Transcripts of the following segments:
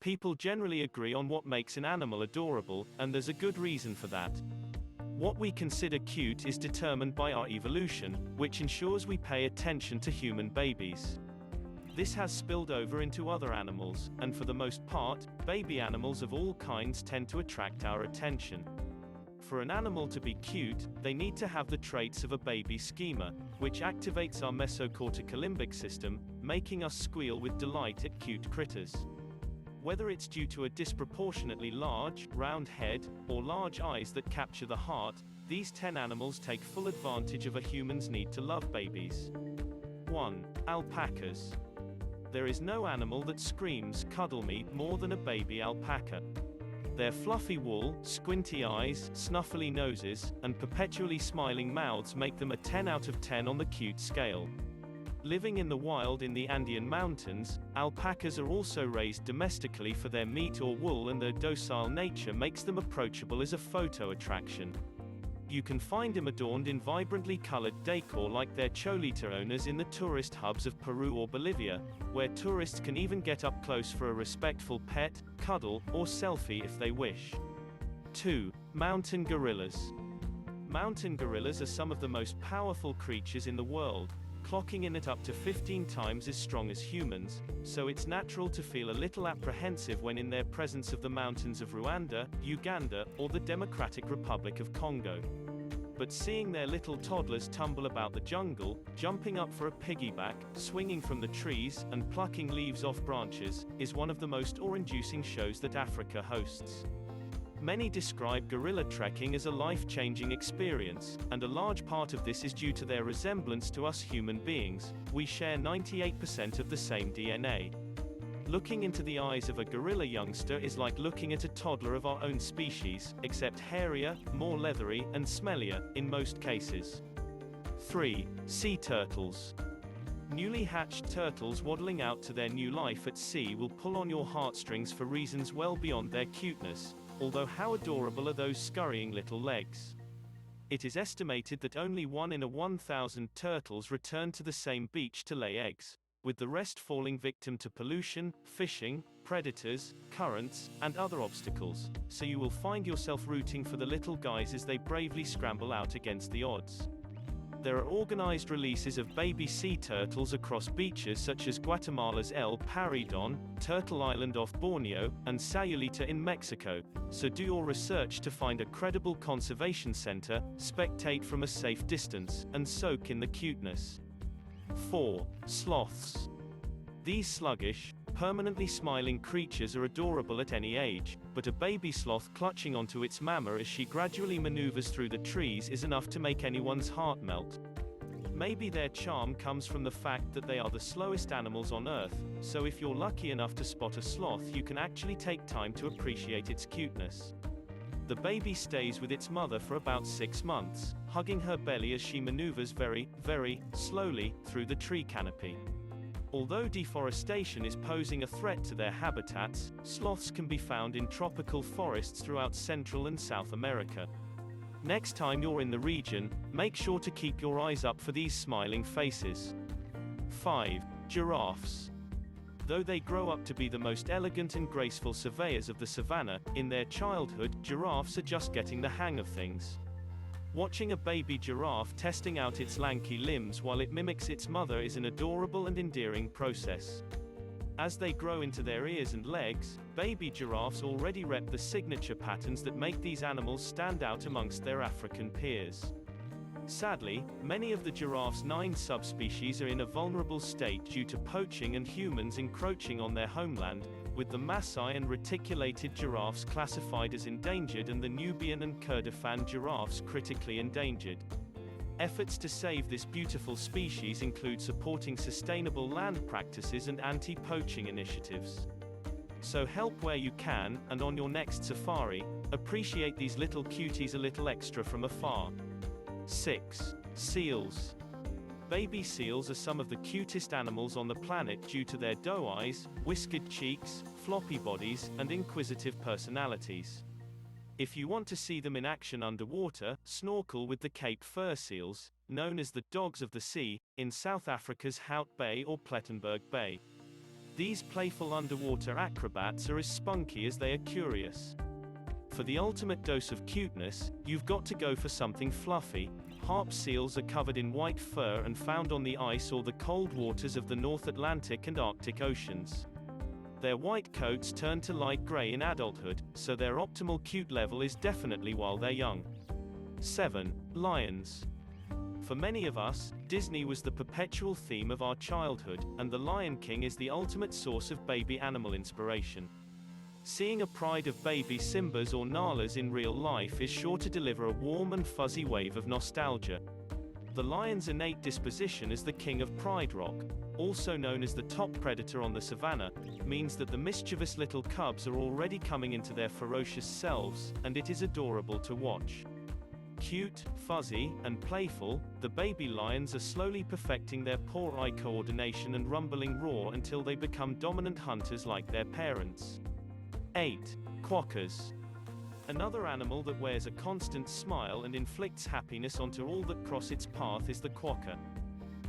People generally agree on what makes an animal adorable, and there's a good reason for that. What we consider cute is determined by our evolution, which ensures we pay attention to human babies. This has spilled over into other animals, and for the most part, baby animals of all kinds tend to attract our attention. For an animal to be cute, they need to have the traits of a baby schema, which activates our mesocortical limbic system, making us squeal with delight at cute critters. Whether it's due to a disproportionately large, round head, or large eyes that capture the heart, these 10 animals take full advantage of a human's need to love babies. 1. Alpacas. There is no animal that screams, "Cuddle me," more than a baby alpaca. Their fluffy wool, squinty eyes, snuffly noses, and perpetually smiling mouths make them a 10 out of 10 on the cute scale. Living in the wild in the Andean mountains, alpacas are also raised domestically for their meat or wool, and their docile nature makes them approachable as a photo attraction. You can find them adorned in vibrantly colored decor like their cholita owners in the tourist hubs of Peru or Bolivia, where tourists can even get up close for a respectful pet, cuddle, or selfie if they wish. 2. Mountain gorillas. Mountain gorillas are some of the most powerful creatures in the world, clocking in at up to 15 times as strong as humans, so it's natural to feel a little apprehensive when in their presence of the mountains of Rwanda, Uganda, or the Democratic Republic of Congo. But seeing their little toddlers tumble about the jungle, jumping up for a piggyback, swinging from the trees, and plucking leaves off branches, is one of the most awe-inducing shows that Africa hosts. Many describe gorilla trekking as a life-changing experience, and a large part of this is due to their resemblance to us human beings. We share 98% of the same DNA. Looking into the eyes of a gorilla youngster is like looking at a toddler of our own species, except hairier, more leathery, and smellier, in most cases. 3. Sea turtles. Newly hatched turtles waddling out to their new life at sea will pull on your heartstrings for reasons well beyond their cuteness. Although how adorable are those scurrying little legs? It is estimated that only 1 in 1,000 turtles return to the same beach to lay eggs, with the rest falling victim to pollution, fishing, predators, currents, and other obstacles, so you will find yourself rooting for the little guys as they bravely scramble out against the odds. There are organized releases of baby sea turtles across beaches such as Guatemala's El Paredon, Turtle Island off Borneo, and Sayulita in Mexico, so do your research to find a credible conservation center, spectate from a safe distance, and soak in the cuteness. 4. Sloths. These sluggish, permanently smiling creatures are adorable at any age, but a baby sloth clutching onto its mama as she gradually maneuvers through the trees is enough to make anyone's heart melt. Maybe their charm comes from the fact that they are the slowest animals on Earth, so if you're lucky enough to spot a sloth, you can actually take time to appreciate its cuteness. The baby stays with its mother for about 6 months, hugging her belly as she maneuvers very, very slowly through the tree canopy. Although deforestation is posing a threat to their habitats, sloths can be found in tropical forests throughout Central and South America. Next time you're in the region, make sure to keep your eyes up for these smiling faces. 5. Giraffes. Though they grow up to be the most elegant and graceful surveyors of the savannah, in their childhood, giraffes are just getting the hang of things. Watching a baby giraffe testing out its lanky limbs while it mimics its mother is an adorable and endearing process. As they grow into their ears and legs, baby giraffes already rep the signature patterns that make these animals stand out amongst their African peers. Sadly, many of the giraffe's 9 subspecies are in a vulnerable state due to poaching and humans encroaching on their homeland, with the Maasai and reticulated giraffes classified as endangered and the Nubian and Kurdifan giraffes critically endangered. Efforts to save this beautiful species include supporting sustainable land practices and anti-poaching initiatives. So help where you can, and on your next safari, appreciate these little cuties a little extra from afar. 6. Seals. Baby seals are some of the cutest animals on the planet due to their doe eyes, whiskered cheeks, floppy bodies, and inquisitive personalities. If you want to see them in action underwater, snorkel with the Cape fur seals, known as the dogs of the sea, in South Africa's Hout Bay or Plettenberg Bay. These playful underwater acrobats are as spunky as they are curious. For the ultimate dose of cuteness, you've got to go for something fluffy. Harp seals are covered in white fur and found on the ice or the cold waters of the North Atlantic and Arctic Oceans. Their white coats turn to light gray in adulthood, so their optimal cute level is definitely while they're young. 7. Lions. For many of us, Disney was the perpetual theme of our childhood, and The Lion King is the ultimate source of baby animal inspiration. Seeing a pride of baby Simbas or Nalas in real life is sure to deliver a warm and fuzzy wave of nostalgia. The lion's innate disposition as the king of Pride Rock, also known as the top predator on the savannah, means that the mischievous little cubs are already coming into their ferocious selves, and it is adorable to watch. Cute, fuzzy, and playful, the baby lions are slowly perfecting their paw eye coordination and rumbling roar until they become dominant hunters like their parents. 8. Quokkas. Another animal that wears a constant smile and inflicts happiness onto all that cross its path is the quokka.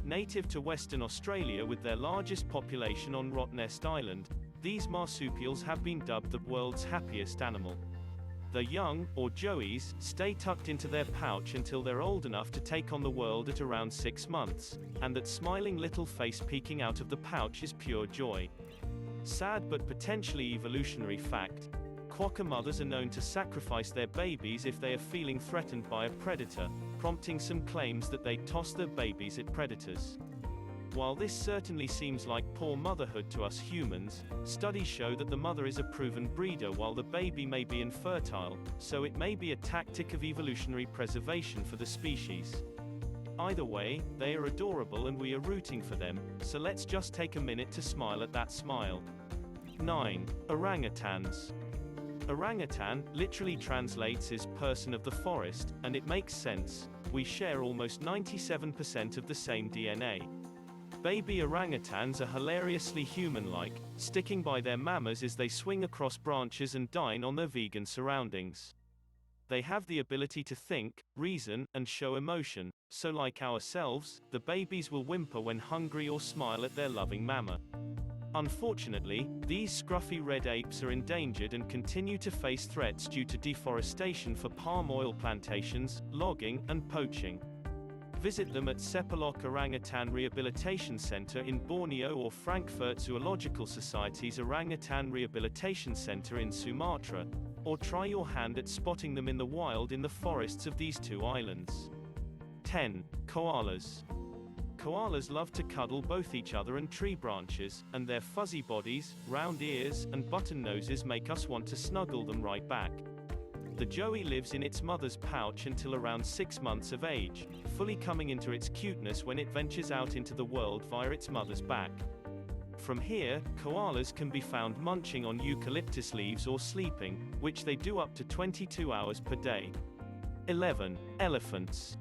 Native to Western Australia with their largest population on Rottnest Island, these marsupials have been dubbed the world's happiest animal. The young, or joeys, stay tucked into their pouch until they're old enough to take on the world at around 6 months, and that smiling little face peeking out of the pouch is pure joy. Sad but potentially evolutionary fact: quokka mothers are known to sacrifice their babies if they are feeling threatened by a predator, prompting some claims that they toss their babies at predators. While this certainly seems like poor motherhood to us humans, studies show that the mother is a proven breeder while the baby may be infertile, so it may be a tactic of evolutionary preservation for the species. Either way, they are adorable and we are rooting for them, so let's just take a minute to smile at that smile. 9. Orangutans. Orangutan literally translates as person of the forest, and it makes sense. We share almost 97% of the same DNA. Baby orangutans are hilariously human-like, sticking by their mamas as they swing across branches and dine on their vegan surroundings. They have the ability to think, reason, and show emotion, so like ourselves, the babies will whimper when hungry or smile at their loving mama. Unfortunately, these scruffy red apes are endangered and continue to face threats due to deforestation for palm oil plantations, logging, and poaching. Visit them at Sepalok Orangutan Rehabilitation Center in Borneo or Frankfurt Zoological Society's Orangutan Rehabilitation Center in Sumatra, or try your hand at spotting them in the wild in the forests of these two islands. 10. Koalas. Koalas love to cuddle both each other and tree branches, and their fuzzy bodies, round ears, and button noses make us want to snuggle them right back. The joey lives in its mother's pouch until around 6 months of age, fully coming into its cuteness when it ventures out into the world via its mother's back. From here, koalas can be found munching on eucalyptus leaves or sleeping, which they do up to 22 hours per day. 11. Elephants.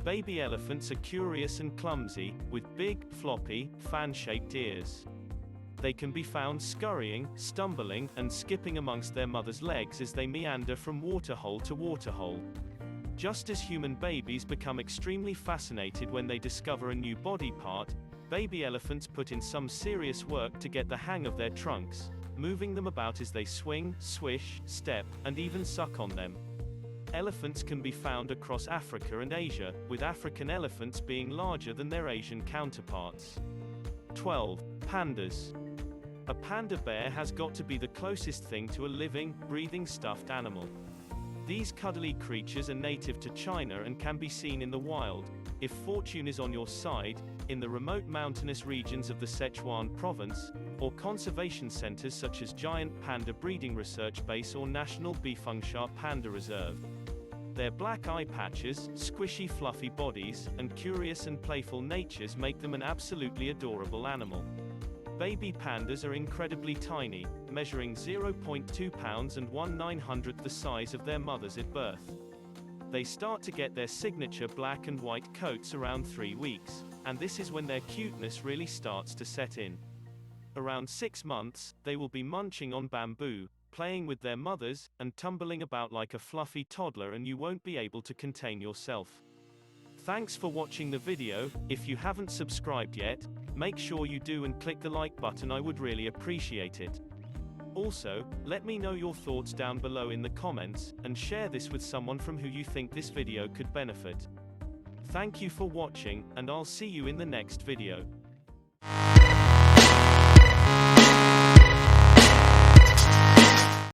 Baby elephants are curious and clumsy, with big, floppy, fan-shaped ears. They can be found scurrying, stumbling, and skipping amongst their mother's legs as they meander from waterhole to waterhole. Just as human babies become extremely fascinated when they discover a new body part, baby elephants put in some serious work to get the hang of their trunks, moving them about as they swing, swish, step, and even suck on them. Elephants can be found across Africa and Asia, with African elephants being larger than their Asian counterparts. 12. Pandas. A panda bear has got to be the closest thing to a living, breathing stuffed animal. These cuddly creatures are native to China and can be seen in the wild, if fortune is on your side, in the remote mountainous regions of the Sichuan province, or conservation centers such as Giant Panda Breeding Research Base or National Bifangsha Panda Reserve. Their black eye patches, squishy fluffy bodies, and curious and playful natures make them an absolutely adorable animal. Baby pandas are incredibly tiny, measuring 0.2 pounds and 1/900th the size of their mothers at birth. They start to get their signature black and white coats around 3 weeks, and this is when their cuteness really starts to set in. Around 6 months, they will be munching on bamboo, playing with their mothers, and tumbling about like a fluffy toddler, and you won't be able to contain yourself. Thanks for watching the video. If you haven't subscribed yet, make sure you do and click the like button, I would really appreciate it. Also, let me know your thoughts down below in the comments, and share this with someone from who you think this video could benefit. Thank you for watching, and I'll see you in the next video.